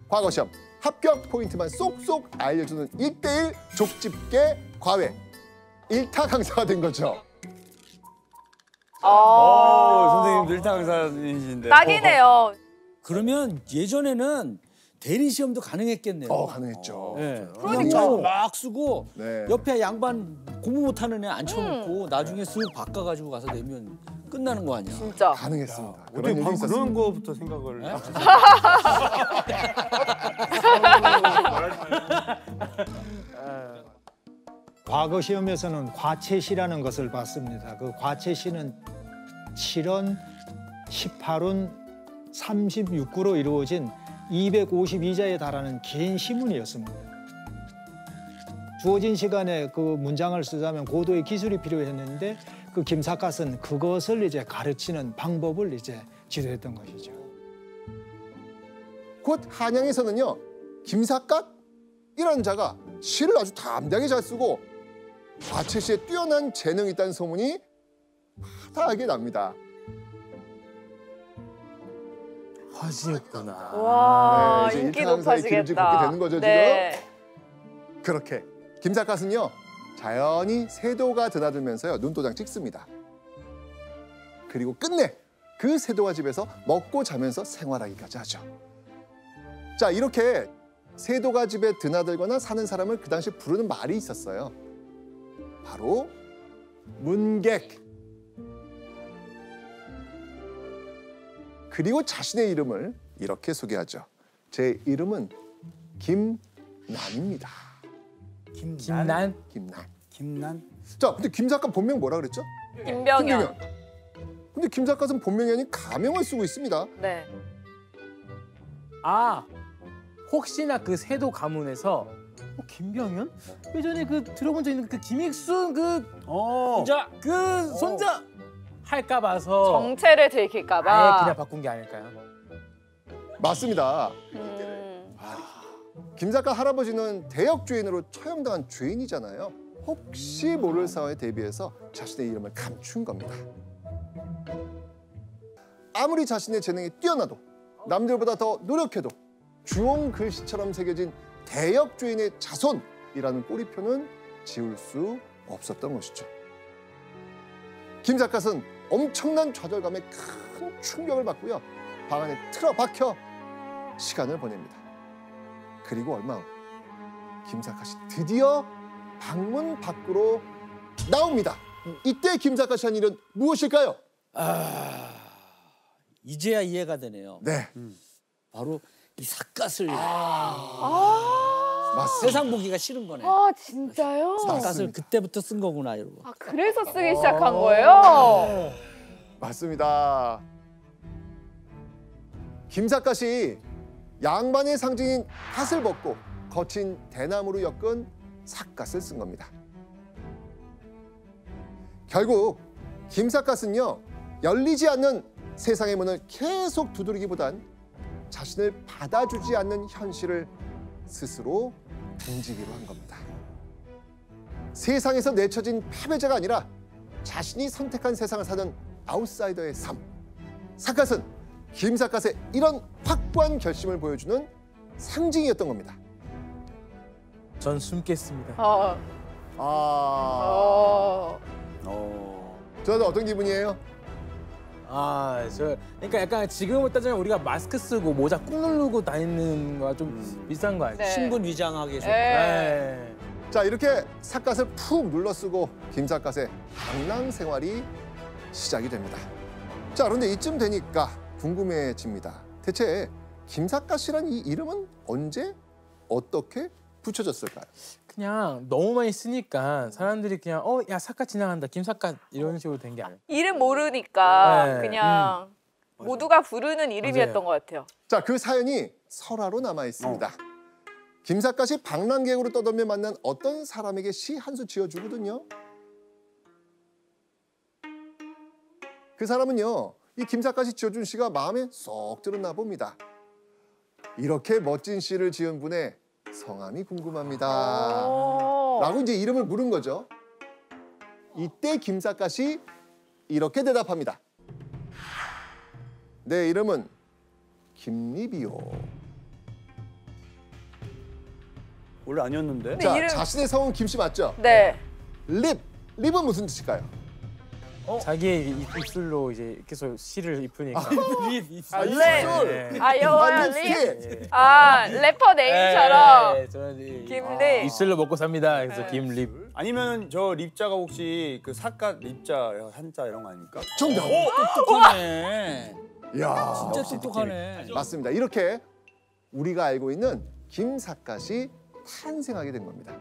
과거 시험 합격 포인트만 쏙쏙 알려주는 1:1 족집게 과외 1타 강사가 된 거죠. 선생님도 일타 강사이신데. 딱이네요. 그러면 예전에는 대리 시험도 가능했겠네요. 가능했죠. 네. 그러니까. 그냥 막 쓰고 네. 옆에 양반 공부 못하는 애 앉혀놓고 나중에 쓱 바꿔가지고 가서 내면 끝나는 거 아니야? 진짜. 가능했습니다. 어떻게 그런 일이 바로 있었습니다. 그런 거부터 생각을. 과거 시험에서는 과체시라는 것을 봤습니다. 그 과체시는 7원, 18원, 36구로 이루어진 252자에 달하는 긴 시문이었습니다. 주어진 시간에 그 문장을 쓰자면 고도의 기술이 필요했는데 그 김삿갓은 그것을 이제 가르치는 방법을 이제 지도했던 것이죠. 곧 한양에서는요, 김삿갓이라는 자가 시를 아주 담대하게 잘 쓰고 과체시에 뛰어난 재능이 있다는 소문이 파다하게 납니다. 화제였구나. 와, 이제 인기 일타 강사의 길을 지금 높아지겠다. 걷게 되는 거죠, 네. 그렇게 김삿갓은요, 자연히 세도가 드나들면서요, 눈도장 찍습니다. 그리고 끝내 그 세도가 집에서 먹고 자면서 생활하기까지 하죠. 자, 이렇게 세도가 집에 드나들거나 사는 사람을 그 당시 부르는 말이 있었어요. 바로 문객. 그리고 자신의 이름을 이렇게 소개하죠. 제 이름은 김난입니다. 김난? 김난. 자, 근데 김삿갓 본명 뭐라 그랬죠? 김병현. 근데 김삿갓은 본명이 아닌 가명을 쓰고 있습니다. 네. 아, 혹시나 그 세도 가문에서 김병현? 예전에 그 들어본 적 있는 그 김익순 혼자 그 손자 할까 봐서 정체를 들킬까 아예 봐. 그냥 바꾼 게 아닐까요? 맞습니다. 김삿갓 할아버지는 대역죄인으로 처형당한 죄인이잖아요. 혹시 모를 상황에 대비해서 자신의 이름을 감춘 겁니다. 아무리 자신의 재능이 뛰어나도 남들보다 더 노력해도 주홍 글씨처럼 새겨진 대역죄인의 자손이라는 꼬리표는 지울 수 없었던 것이죠. 김삿갓은 엄청난 좌절감에 큰 충격을 받고요. 방 안에 틀어박혀 시간을 보냅니다. 그리고 얼마 후 김삿갓이 드디어 방문 밖으로 나옵니다. 이때 김삿갓이 한 일은 무엇일까요? 이제야 이해가 되네요. 네, 바로 이 삿갓을 맞습니다. 세상 보기가 싫은 거네. 아, 진짜요? 삿갓을 맞습니다. 그때부터 쓴 거구나 이러고. 아, 그래서 쓰기 시작한 거예요? 맞습니다. 김삿갓이 양반의 상징인 갓을 벗고 거친 대나무로 엮은 삿갓을 쓴 겁니다. 결국 김삿갓은요, 열리지 않는 세상의 문을 계속 두드리기보단 자신을 받아주지 않는 현실을 스스로 등지기로 한 겁니다. 세상에서 내쳐진 패배자가 아니라 자신이 선택한 세상을 사는 아웃사이더의 삶. 삿갓은 김삿갓의 이런 확고한 결심을 보여주는 상징이었던 겁니다. 전 숨겠습니다. 저는 어떤 기분이에요? 그러니까 약간 지금으로 따지면 우리가 마스크 쓰고 모자 꾹 누르고 다니는 거와 좀 비슷한 거 아니에요? 네. 신분 위장하기 좋고. 네. 자, 이렇게 삿갓을 푹 눌러쓰고 김삿갓의 방랑 생활이 시작이 됩니다. 자, 그런데 이쯤 되니까 궁금해집니다. 대체 김삿갓이란 이 이름은 언제 어떻게 붙여졌을까요? 그냥 너무 많이 쓰니까 사람들이 그냥 야 삿갓 지나간다 김삿갓 이런 식으로 된 게 아니에요. 이름 모르니까 네. 그냥 모두가 부르는 이름이었던 것 같아요. 자, 그 사연이 설화로 남아 있습니다. 김삿갓이 방랑객으로 떠돌며 만난 어떤 사람에게 시 한 수 지어주거든요. 그 사람은요, 이 김삿갓이 지어준 시가 마음에 쏙 들었나 봅니다. 이렇게 멋진 시를 지은 분의 성함이 궁금합니다. 라고 이제 이름을 물은 거죠. 이때 김삿갓이 이렇게 대답합니다. 내 이름은 김립이요. 원래 아니었는데. 근데 자, 이름- 자신의 성은 김씨 맞죠? 네. 립은 무슨 뜻일까요? 자기의 입술로 이제 계속 씨를 입으니까. 랩. 아, 영어요, 립. 립스틱. 아, 래퍼 네임처럼. 네, 저는 김립. 입술로 먹고 삽니다. 그래서 김립. 아니면 저 립자가 혹시 그 삿갓 립자 한자 이런 거 아닙니까? 정답. 똑똑하네. 이야, 진짜 똑똑하네. 맞습니다. 이렇게 우리가 알고 있는 김삿갓이 탄생하게 된 겁니다.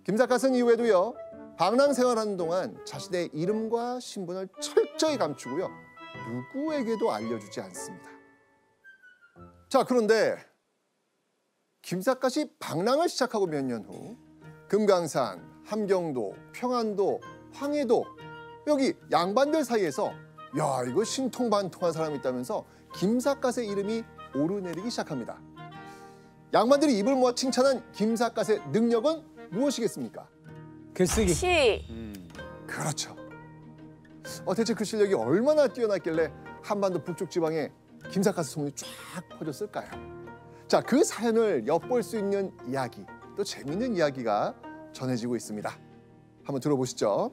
김삿갓은 이후에도요, 방랑 생활하는 동안 자신의 이름과 신분을 철저히 감추고요, 누구에게도 알려주지 않습니다. 자, 그런데 김삿갓이 방랑을 시작하고 몇 년 후 금강산, 함경도, 평안도, 황해도 여기 양반들 사이에서 야, 이거 신통반통한 사람이 있다면서 김삿갓의 이름이 오르내리기 시작합니다. 양반들이 입을 모아 칭찬한 김삿갓의 능력은 무엇이겠습니까? 글쓰기. 시. 그렇죠. 대체 그 실력이 얼마나 뛰어났길래 한반도 북쪽 지방에 김삿갓의 소문이 쫙 퍼졌을까요? 자, 그 사연을 엿볼 수 있는 이야기, 또 재미있는 이야기가 전해지고 있습니다. 한번 들어보시죠.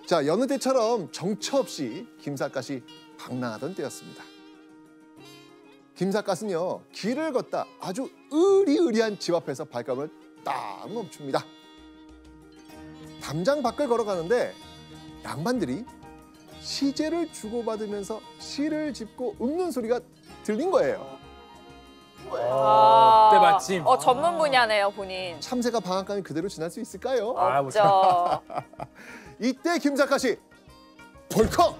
자, 여느 때처럼 정처 없이 김삿갓이 방랑하던 때였습니다. 김삿갓은요, 길을 걷다 아주 으리으리한 집 앞에서 발걸음을 딱 멈춥니다. 담장 밖을 걸어가는데 양반들이 시제를 주고받으면서 시를 짚고 읊는 소리가 들린 거예요. 그때 마침. 전문 분야네요, 본인. 참새가 방앗간을 그대로 지날 수 있을까요? 없죠. 이때 김삿갓이 벌컥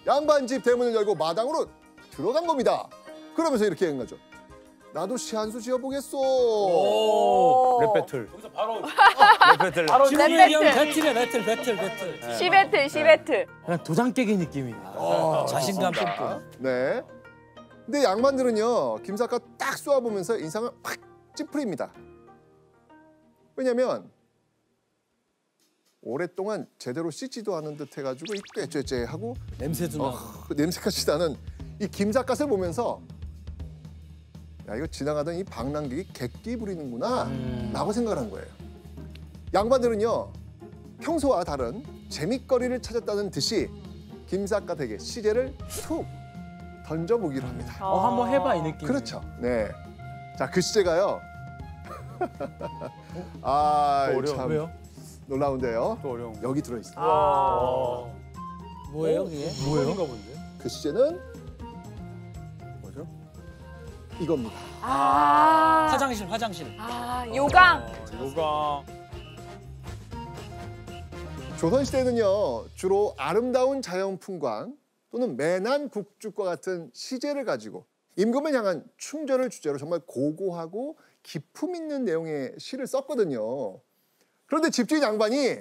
양반집 대문을 열고 마당으로 들어간 겁니다. 그러면서 이렇게 한 거죠. 나도 시 한 수 지어보겠소. 랩 배틀. 여기서 바로 랩 배틀. 지금에 랩 의한 배틀. 배틀. 시배틀, 시배틀. 그냥 도장 깨기 느낌이다. 자신감 좋습니다. 뿜뿜. 네. 근데 양반들은요, 김삿갓 딱 쏘아보면서 인상을 확 찌푸립니다. 왜냐면 오랫동안 제대로 씻지도 않은 듯 해가지고 이 꾀죄죄하고 냄새도 나고. 그 냄새까지 나는 이 김삿갓을 보면서 야, 이거 지나가던 이 방랑객이 객기 부리는구나 라고 생각을 한 거예요. 양반들은요, 평소와 다른 재밌거리를 찾았다는 듯이 김삿갓에게 시제를 툭 던져보기로 합니다. 한번 해봐 이 느낌. 그렇죠. 네. 자, 그 시제가요. 아, 어려워. 참 왜요? 놀라운데요. 또 어려운 거. 여기 들어있습니다. 뭐예요, 그게? 뭐예요? 본데? 그 시제는 뭐죠? 이겁니다. 화장실. 요강. 요가. 조선시대는요, 주로 아름다운 자연 풍광 또는 매난 국죽과 같은 시제를 가지고 임금을 향한 충절을 주제로 정말 고고하고 기품 있는 내용의 시를 썼거든요. 그런데 집주인 양반이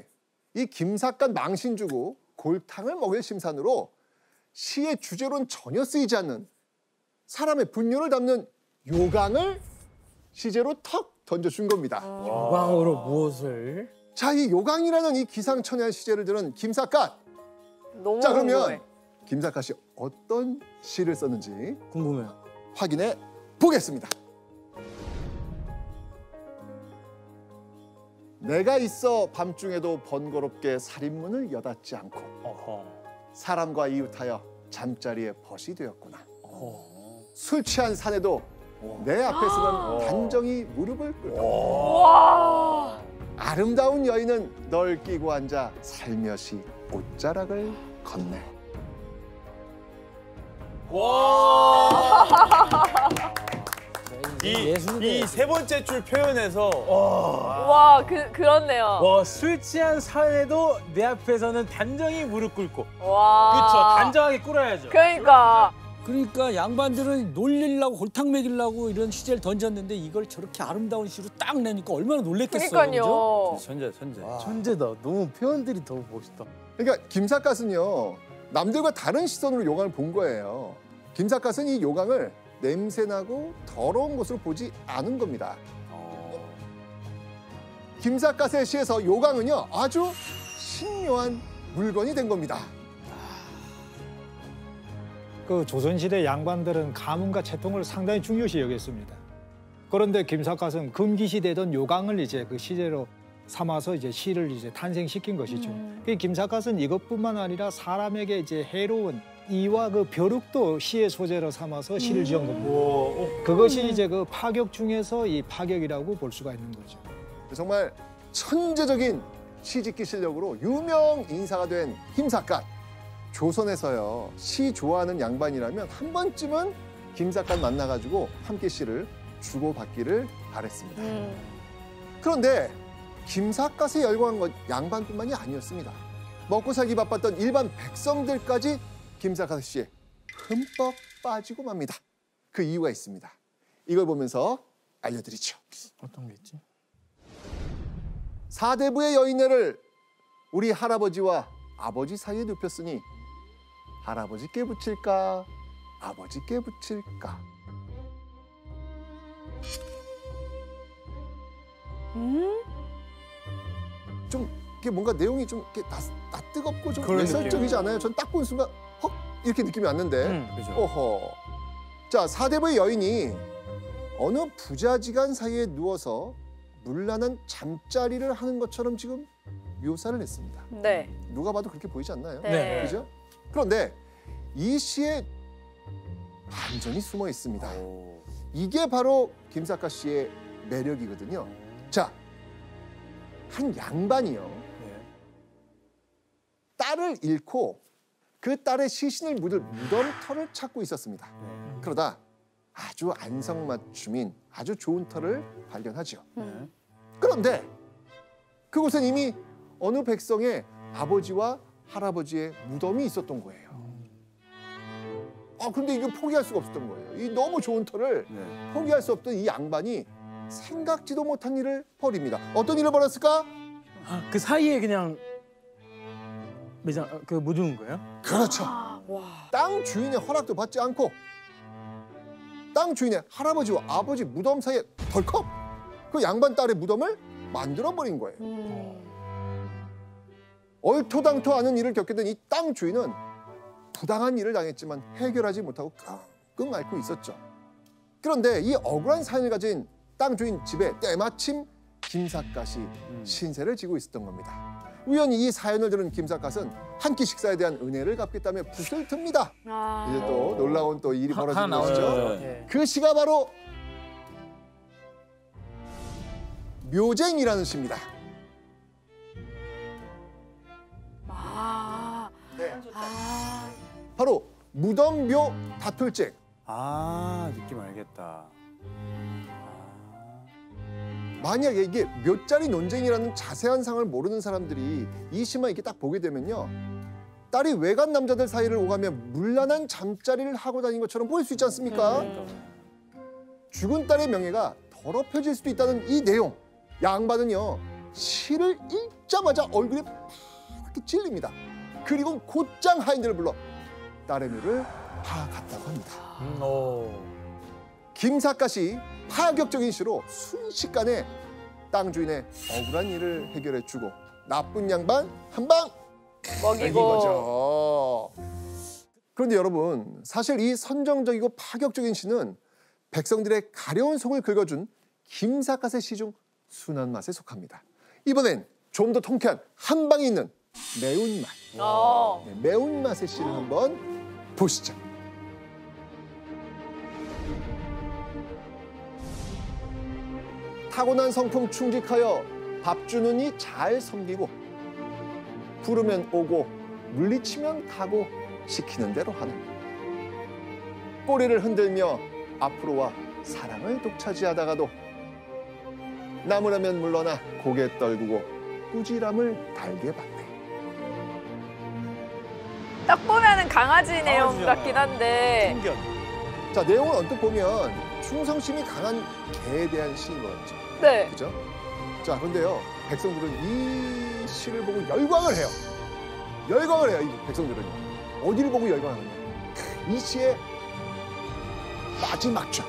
이 김삿갓 망신 주고 골탕을 먹일 심산으로 시의 주제로는 전혀 쓰이지 않는 사람의 분노를 담는 요강을 시제로 턱 던져준 겁니다. 요강으로 무엇을? 자, 이 요강이라는 이 기상천외한 시제를 들은 김삿갓. 너무 자, 그러면 궁금해. 김삿갓이 어떤 시를 썼는지 궁금해요. 확인해 보겠습니다. 내가 있어 밤중에도 번거롭게 살인문을 여닫지 않고 사람과 이웃하여 잠자리에 벗이 되었구나. 술 취한 사내도 내 앞에서는 단정히 무릎을 꿇고 와. 아름다운 여인은 널 끼고 앉아 살며시 옷자락을 걷네. 이 세 번째 줄 표현에서 와, 그렇네요. 와, 술 취한 사내도 내 앞에서는 단정히 무릎 꿇고. 와. 그렇죠. 단정하게 꿇어야죠. 그러니까 양반들은 놀리려고 골탕 먹이려고 이런 시제를 던졌는데 이걸 저렇게 아름다운 시로 딱 내니까 얼마나 놀랬겠어요. 그죠? 그러니까요. 천재. 천재다. 너무 표현들이 더 멋있다. 그러니까 김삿갓은요, 남들과 다른 시선으로 요강을 본 거예요. 김삿갓은 이 요강을 냄새나고 더러운 것으로 보지 않은 겁니다. 김삿갓의 시에서 요강은요, 아주 신묘한 물건이 된 겁니다. 그 조선시대 양반들은 가문과 채통을 상당히 중요시 여겼습니다. 그런데 김삿갓은 금기시되던 요강을 이제 그 시제로 삼아서 이제 시를 이제 탄생시킨 것이죠. 그 김삿갓은 이것뿐만 아니라 사람에게 이제 해로운 이와 그 벼룩도 시의 소재로 삼아서 시를 지은 겁니다. 그것이 이제 그 파격 중에서 이 파격이라고 볼 수가 있는 거죠. 정말 천재적인 시짓기 실력으로 유명 인사가 된 김삿갓. 조선에서요, 시 좋아하는 양반이라면 한 번쯤은 김삿갓 만나가지고 함께 시를 주고받기를 바랬습니다. 그런데 김삿갓에 열광한 건 양반뿐만이 아니었습니다. 먹고 살기 바빴던 일반 백성들까지 김삿갓 씨에 흠뻑 빠지고 맙니다. 그 이유가 있습니다. 이걸 보면서 알려드리죠. 어떤 게 있지? 사대부의 여인네를 우리 할아버지와 아버지 사이에 눕혔으니 할아버지께 붙일까 아버지께 붙일까. 좀 이게 뭔가 내용이 좀 이렇게 낯뜨겁고 좀 그런 외설적이지 않아요? 전 딱 본 순간 헉 이렇게 느낌이 왔는데. 그죠. 어허. 자, 사대부의 여인이 어느 부자지간 사이에 누워서 물란한 잠자리를 하는 것처럼 지금 묘사를 했습니다. 네. 누가 봐도 그렇게 보이지 않나요? 네. 그죠? 그런데 이 시에 반전이 숨어 있습니다. 오. 이게 바로 김삿갓 씨의 매력이거든요. 자, 한 양반이요. 네. 딸을 잃고 그 딸의 시신을 묻을 무덤터를 찾고 있었습니다. 네. 그러다 아주 안성맞춤인 아주 좋은 터를 발견하죠. 네. 그런데 그곳엔 이미 어느 백성의 아버지와 할아버지의 무덤이 있었던 거예요. 그런데 이거 포기할 수가 없었던 거예요. 이 너무 좋은 터를 네. 포기할 수 없던 이 양반이 생각지도 못한 일을 벌입니다. 어떤 일을 벌였을까? 그 사이에 그냥 그 묻은 거예요? 그렇죠. 와. 땅 주인의 허락도 받지 않고 땅 주인의 할아버지와 아버지 무덤 사이에 덜컥 그 양반 딸의 무덤을 만들어버린 거예요. 얼토당토 않은 일을 겪게 된 이 땅 주인은 부당한 일을 당했지만 해결하지 못하고 끙끙 앓고 있었죠. 그런데 이 억울한 사연을 가진 땅 주인 집에 때마침 김삿갓이 신세를 지고 있었던 겁니다. 우연히 이 사연을 들은 김삿갓은 한 끼 식사에 대한 은혜를 갚겠다며 붓을 듭니다. 이제 또 놀라운 또 일이 벌어지는 것이죠. 네. 그 시가 바로 묘쟁이라는 시입니다. 바로 무덤묘 다툴쟁. 느낌 알겠다. 만약에 이게 묘자리 논쟁이라는 자세한 상을 모르는 사람들이 이 시만 이렇게 딱 보게 되면요, 딸이 외간 남자들 사이를 오가며 물란한 잠자리를 하고 다닌 것처럼 보일 수 있지 않습니까? 죽은 딸의 명예가 더럽혀질 수도 있다는 이 내용. 양반은요, 시를 읽자마자 얼굴에 이렇게 찔립니다. 그리고 곧장 하인들을 불러 딸의 묘를 파악했다고 합니다. 김삿갓이 파격적인 시로 순식간에 땅 주인의 억울한 일을 해결해주고 나쁜 양반 한 방 먹인 거죠. 그런데 여러분, 사실 이 선정적이고 파격적인 시는 백성들의 가려운 속을 긁어준 김삿갓의 시 중 순한 맛에 속합니다. 이번엔 좀 더 통쾌한 한 방이 있는 매운맛. 네, 매운맛의 시를 한번 보시죠. 타고난 성품 충직하여 밥 주는 이 잘 섬기고 부르면 오고 물리치면 가고 시키는 대로 하는 꼬리를 흔들며 앞으로 와 사랑을 독차지하다가도 나무라면 물러나 고개 떨구고 꾸지람을 달게 받네. 딱 보면은 강아지 내용 같긴 한데. 편견. 자, 내용을 언뜻 보면 충성심이 강한 개에 대한 시인 것 같죠. 네. 그죠? 자, 그런데요, 백성들은 이 시를 보고 열광을 해요. 열광을 해요, 이 백성들은. 어디를 보고 열광하느냐. 이 시의 마지막 줄.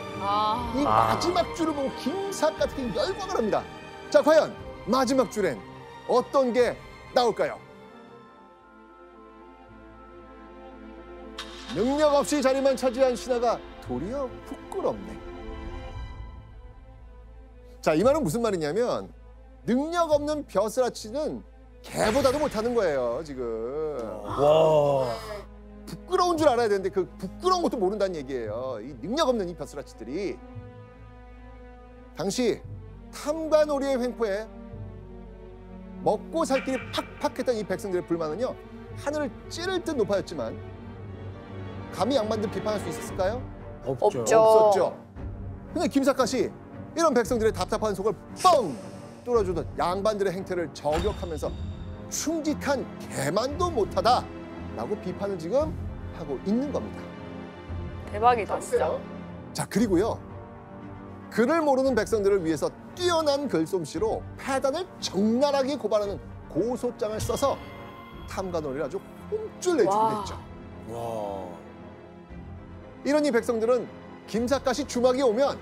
이 마지막 줄을 보고 김삿갓이 열광을 합니다. 자, 과연 마지막 줄엔 어떤 게 나올까요? 능력 없이 자리만 차지한 신하가 도리어 부끄럽네. 자, 이 말은 무슨 말이냐면 능력 없는 벼슬아치는 개보다도 못하는 거예요, 지금. 와. 부끄러운 줄 알아야 되는데 그 부끄러운 것도 모른다는 얘기예요. 이 능력 없는 이 벼슬아치들이. 당시 탐관오리의 횡포에 먹고 살 길이 팍팍했던 이 백성들의 불만은요, 하늘을 찌를 듯 높아졌지만 감히 양반들 비판할 수 있었을까요? 없죠. 없었죠. 근데 김삿갓이 이런 백성들의 답답한 속을 뻥 뚫어주던 양반들의 행태를 저격하면서 충직한 개만도 못하다라고 비판을 지금 하고 있는 겁니다. 대박이다, 진짜. 자, 그리고요. 글을 모르는 백성들을 위해서 뛰어난 글솜씨로 패단을 적나라하게 고발하는 고소장을 써서 탐관오리를 아주 홈줄 내주기도 와. 했죠. 와. 이러니 백성들은 김삿갓이 주막에 오면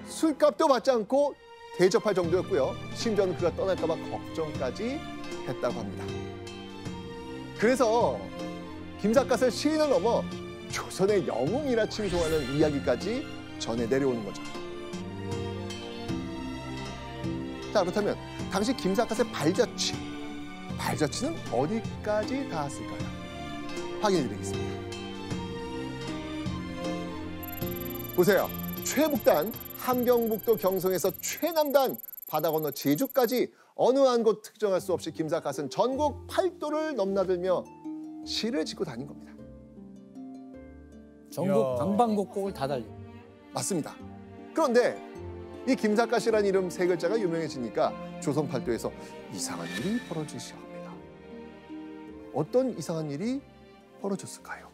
술값도 받지 않고 대접할 정도였고요. 심지어는 그가 떠날까 봐 걱정까지 했다고 합니다. 그래서 김삿갓을 시인을 넘어 조선의 영웅이라 칭송하는 이야기까지 전해 내려오는 거죠. 자, 그렇다면 당시 김삿갓의 발자취는 어디까지 닿았을까요? 확인해 드리겠습니다. 보세요. 최북단 함경북도 경성에서 최남단 바다 건너 제주까지 어느 한 곳 특정할 수 없이 김삿갓은 전국 8도를 넘나들며 시를 짓고 다닌 겁니다. 전국 이야. 방방곡곡을 다 달려. 맞습니다. 그런데 이 김삿갓이라는 이름 세 글자가 유명해지니까 조선 팔도에서 이상한 일이 벌어지기 시작합니다. 어떤 이상한 일이 벌어졌을까요?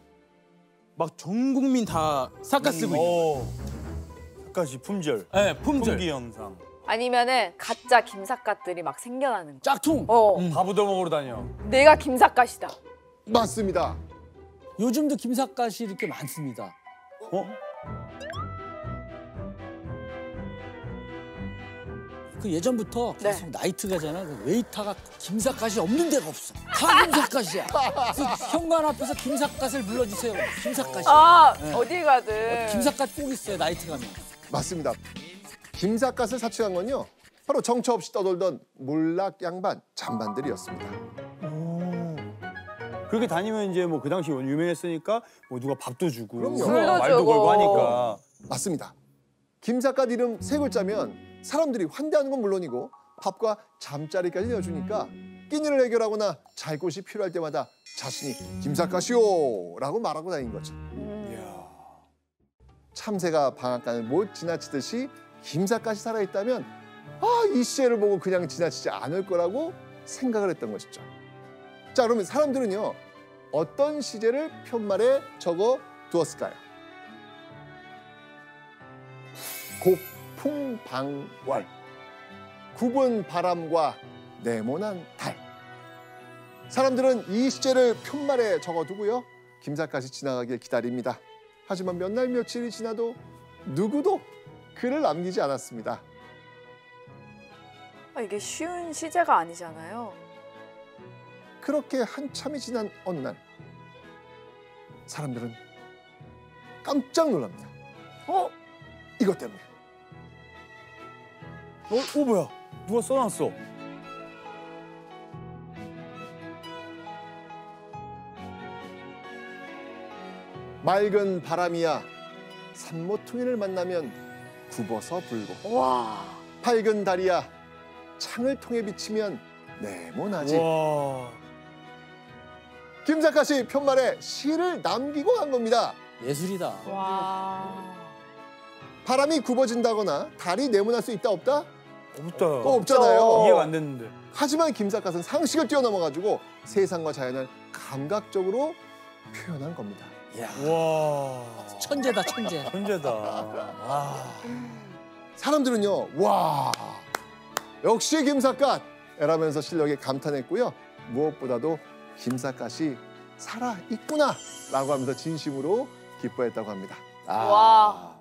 막 전 국민 다 삿갓 쓰고 있는. 삿갓이 품절. 네, 품절. 품귀 현상. 아니면은 가짜 김삿갓들이 막 생겨나는 거. 짝퉁. 밥 얻어먹으러 다녀. 내가 김삿갓이다. 맞습니다. 요즘도 김삿갓이 이렇게 많습니다. 어? 그 예전부터 네. 계속 나이트 가잖아. 그 웨이터가 김삿갓이 없는 데가 없어. 다 김삿갓이야. 그래서 현관 앞에서 김삿갓을 불러주세요. 김삿갓이. 아, 네. 어디 가든. 김삿갓 꼭 있어요. 나이트 가면. 맞습니다. 김삿갓을 사칭한 건요, 바로 정처 없이 떠돌던 몰락 양반 잔반들이었습니다. 그렇게 다니면 이제 뭐 그 당시 유명했으니까 뭐 누가 밥도 주고 그럼요. 술도 말도 주고. 걸고 하니까. 맞습니다. 김삿갓 이름 세 글자면 사람들이 환대하는 건 물론이고 밥과 잠자리까지 내어주니까 끼니를 해결하거나 잘 곳이 필요할 때마다 자신이 김삿갓이요 라고 말하고 다닌 거죠. 이야. 참새가 방앗간을 못 지나치듯이 김삿갓이 살아있다면 이 시제를 보고 그냥 지나치지 않을 거라고 생각을 했던 것이죠. 자, 그러면 사람들은요, 어떤 시제를 편말에 적어 두었을까요? 곡풍방월, 굽은 바람과 네모난 달. 사람들은 이 시제를 편말에 적어두고요, 김삿갓이 지나가길 기다립니다. 하지만 몇 날 며칠이 지나도 누구도 글을 남기지 않았습니다. 아, 이게 쉬운 시제가 아니잖아요. 그렇게 한참이 지난 어느 날 사람들은 깜짝 놀랍니다. 이것 때문에. 뭐야? 누가 써놨어? 맑은 바람이야 산모퉁이를 만나면 굽어서 불고, 와. 밝은 달이야 창을 통해 비치면 네모나지. 와. 김삿갓이 편말에 시를 남기고 간 겁니다. 예술이다. 와. 바람이 굽어진다거나 달이 네모날 수 있다 없다? 없다. 없잖아요. 이해가 안 됐는데. 하지만 김삿갓은 상식을 뛰어넘어가지고 세상과 자연을 감각적으로 표현한 겁니다. 이야, 와. 천재다, 천재. 천재다. 와. 사람들은요, 와, 역시 김삿갓! 이라면서 실력에 감탄했고요. 무엇보다도 김삿갓이 살아있구나! 라고 하면서 진심으로 기뻐했다고 합니다. 와.